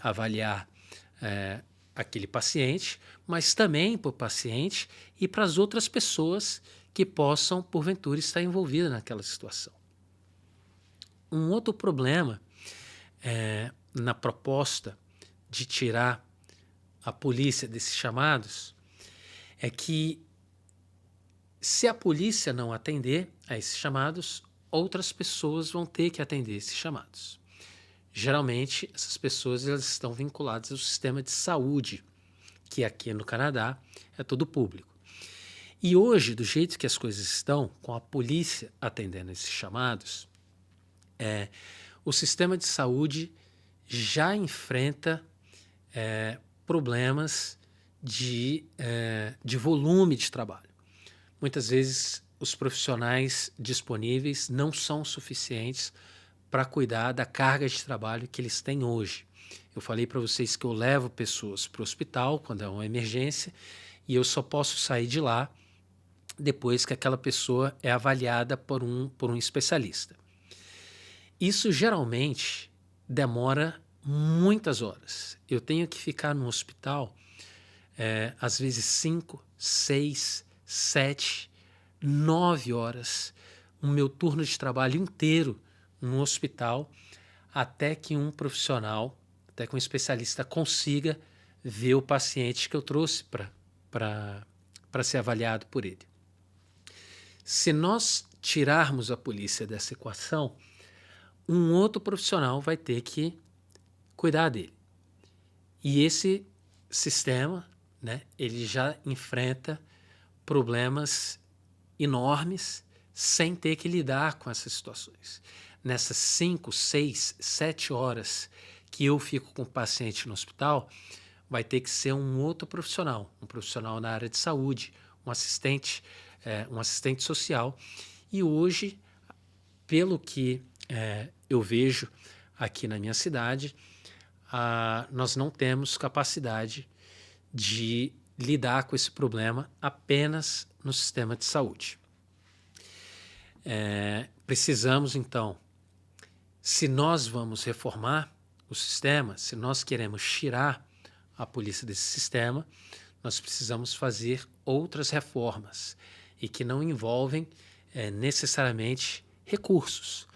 avaliar aquele paciente, mas também para o paciente e para as outras pessoas que possam, porventura, estar envolvidas naquela situação. Um outro problema na proposta de tirar a polícia desses chamados é que, se a polícia não atender a esses chamados, outras pessoas vão ter que atender esses chamados. Geralmente, essas pessoas elas estão vinculadas ao sistema de saúde, que aqui no Canadá é todo público. E hoje, do jeito que as coisas estão, com a polícia atendendo esses chamados, o sistema de saúde já enfrenta problemas de volume de trabalho. Muitas vezes os profissionais disponíveis não são suficientes para cuidar da carga de trabalho que eles têm hoje. Eu falei para vocês que eu levo pessoas para o hospital quando é uma emergência e eu só posso sair de lá depois que aquela pessoa é avaliada por um especialista. Isso geralmente demora muitas horas. Eu tenho que ficar no hospital às vezes 5, 6, 7, 9 horas, o meu turno de trabalho inteiro no hospital, até que um profissional, até que um especialista consiga ver o paciente que eu trouxe para ser avaliado por ele. Se nós tirarmos a polícia dessa equação, um outro profissional vai ter que cuidar dele. E esse sistema, ele já enfrenta problemas enormes sem ter que lidar com essas situações. Nessas 5, 6, 7 horas que eu fico com o paciente no hospital, vai ter que ser um outro profissional, um profissional na área de saúde, um assistente social. E hoje, pelo que eu vejo aqui na minha cidade, nós não temos capacidade de lidar com esse problema apenas no sistema de saúde. Precisamos, então, se nós vamos reformar o sistema, se nós queremos tirar a polícia desse sistema, nós precisamos fazer outras reformas e que não envolvem necessariamente recursos.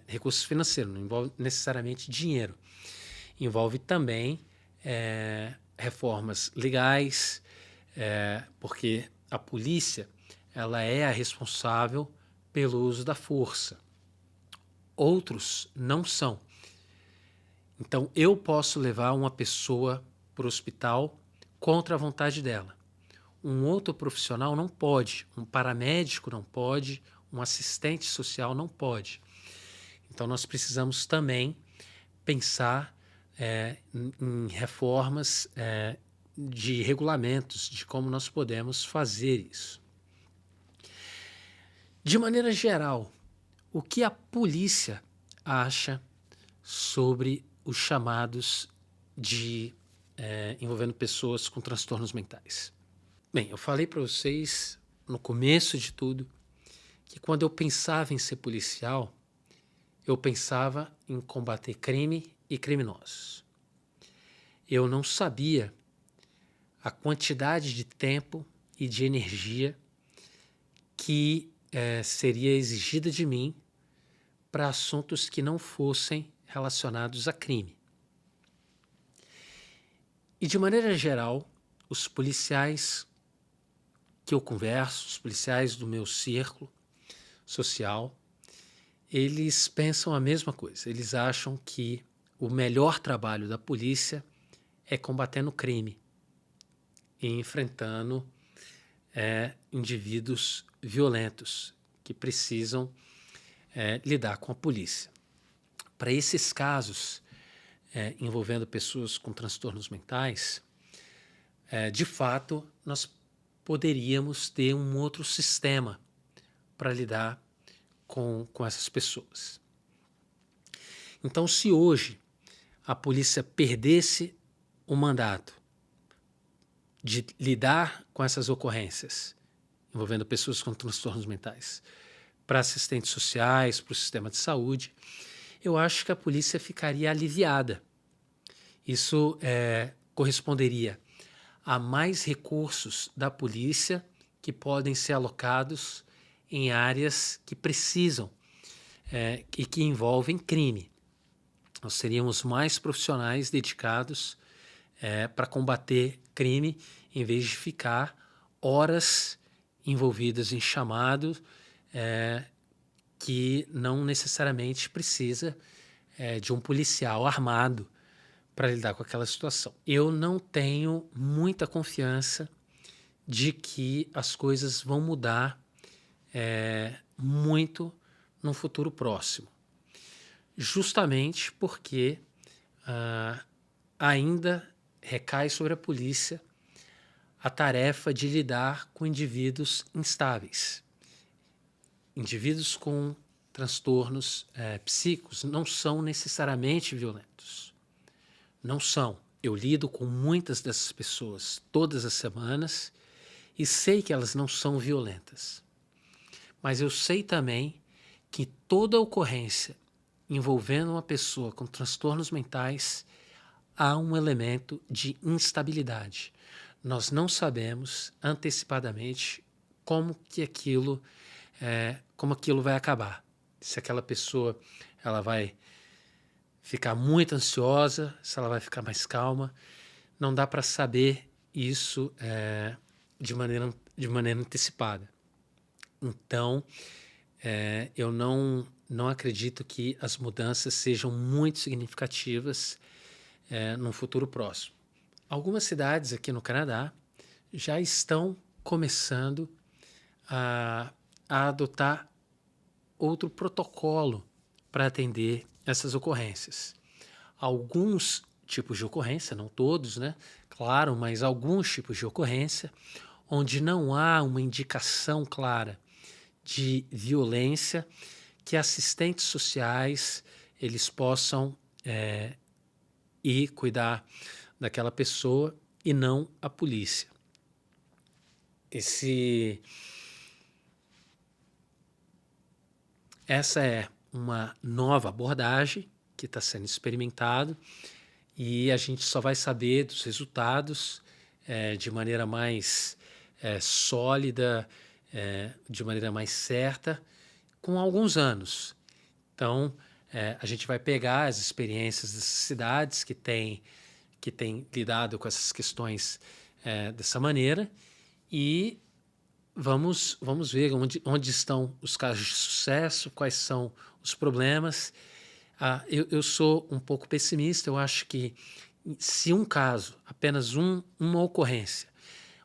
recursos financeiros, não envolve necessariamente dinheiro. Envolve também reformas legais, porque a polícia ela é a responsável pelo uso da força. Outros não são. Então, eu posso levar uma pessoa para o hospital contra a vontade dela. Um outro profissional não pode, um paramédico não pode, um assistente social não pode. Então, nós precisamos também pensar em reformas de regulamentos, de como nós podemos fazer isso. De maneira geral, o que a polícia acha sobre os chamados de envolvendo pessoas com transtornos mentais? Bem, eu falei para vocês no começo de tudo que quando eu pensava em ser policial, eu pensava em combater crime e criminosos. Eu não sabia a quantidade de tempo e de energia que seria exigida de mim para assuntos que não fossem relacionados a crime. E de maneira geral, os policiais que eu converso, os policiais do meu círculo social, eles pensam a mesma coisa. Eles acham que o melhor trabalho da polícia é combatendo o crime e enfrentando indivíduos violentos que precisam lidar com a polícia. Para esses casos envolvendo pessoas com transtornos mentais, de fato, nós poderíamos ter um outro sistema para lidar com essas pessoas. Então, se hoje a polícia perdesse o mandato de lidar com essas ocorrências envolvendo pessoas com transtornos mentais para assistentes sociais, para o sistema de saúde, eu acho que a polícia ficaria aliviada. Isso corresponderia a mais recursos da polícia que podem ser alocados em áreas que precisam e que envolvem crime. Nós seríamos mais profissionais dedicados para combater crime, em vez de ficar horas envolvidas em chamados que não necessariamente precisa de um policial armado para lidar com aquela situação. Eu não tenho muita confiança de que as coisas vão mudar muito no futuro próximo, justamente porque ainda recai sobre a polícia a tarefa de lidar com indivíduos instáveis. Indivíduos com transtornos psíquicos não são necessariamente violentos. Não são. Eu lido com muitas dessas pessoas todas as semanas e sei que elas não são violentas. Mas eu sei também que toda ocorrência envolvendo uma pessoa com transtornos mentais há um elemento de instabilidade. Nós não sabemos antecipadamente como aquilo vai acabar. Se aquela pessoa ela vai ficar muito ansiosa, se ela vai ficar mais calma, não dá para saber isso de maneira antecipada. Então, eu não acredito que as mudanças sejam muito significativas no futuro próximo. Algumas cidades aqui no Canadá já estão começando a adotar outro protocolo para atender essas ocorrências. Alguns tipos de ocorrência, não todos, né? Claro, mas alguns tipos de ocorrência onde não há uma indicação clara de violência, que assistentes sociais eles possam ir cuidar daquela pessoa e não a polícia. Essa é uma nova abordagem que está sendo experimentado e a gente só vai saber dos resultados de maneira mais sólida, de maneira mais certa, com alguns anos. Então, a gente vai pegar as experiências dessas cidades que têm lidado com essas questões dessa maneira e vamos ver onde estão os casos de sucesso, quais são os problemas. Eu sou um pouco pessimista, eu acho que se um caso, apenas uma ocorrência,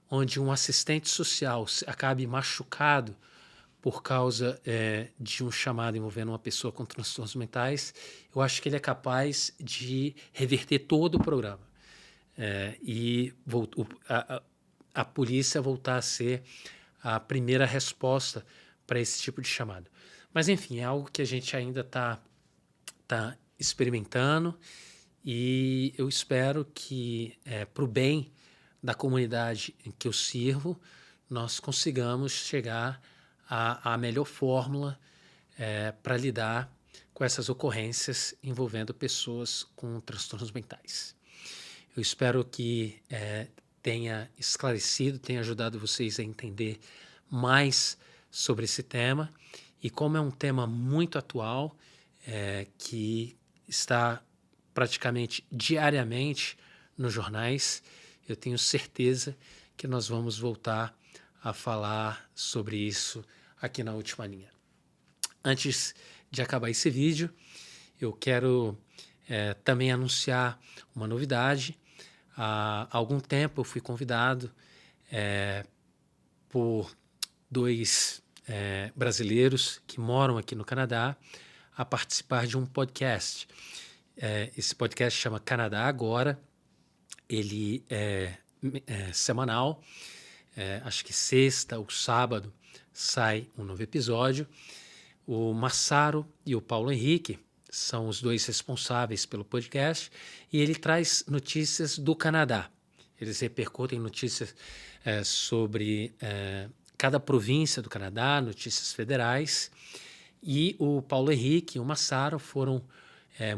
onde um assistente social acabe machucado por causa de um chamado envolvendo uma pessoa com transtornos mentais, eu acho que ele é capaz de reverter todo o programa e a polícia voltar a ser a primeira resposta para esse tipo de chamado. Mas, enfim, é algo que a gente ainda está experimentando e eu espero que, para o bem da comunidade em que eu sirvo, nós consigamos chegar à melhor fórmula para lidar com essas ocorrências envolvendo pessoas com transtornos mentais. Eu espero que tenha esclarecido, tenha ajudado vocês a entender mais sobre esse tema. E como é um tema muito atual, que está praticamente diariamente nos jornais, eu tenho certeza que nós vamos voltar a falar sobre isso aqui na Última Linha. Antes de acabar esse vídeo, eu quero também anunciar uma novidade. Há algum tempo eu fui convidado por dois brasileiros que moram aqui no Canadá a participar de um podcast. Esse podcast chama Canadá Agora. Ele é semanal. Acho que sexta ou sábado sai um novo episódio. O Massaro e o Paulo Henrique são os dois responsáveis pelo podcast e ele traz notícias do Canadá. Eles repercutem notícias sobre cada província do Canadá, notícias federais. E o Paulo Henrique e o Massaro foram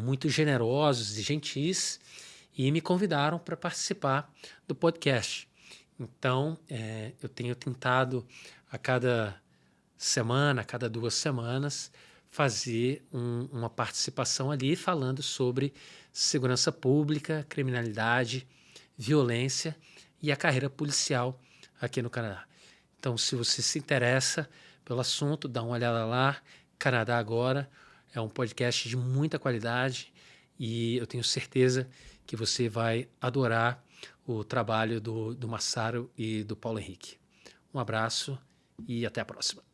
muito generosos e gentis e me convidaram para participar do podcast. Então, eu tenho tentado a cada semana, a cada 2 semanas, fazer uma participação ali falando sobre segurança pública, criminalidade, violência e a carreira policial aqui no Canadá. Então, se você se interessa pelo assunto, dá uma olhada lá. Canadá Agora é um podcast de muita qualidade e eu tenho certeza que você vai adorar o trabalho do Massaro e do Paulo Henrique. Um abraço e até a próxima.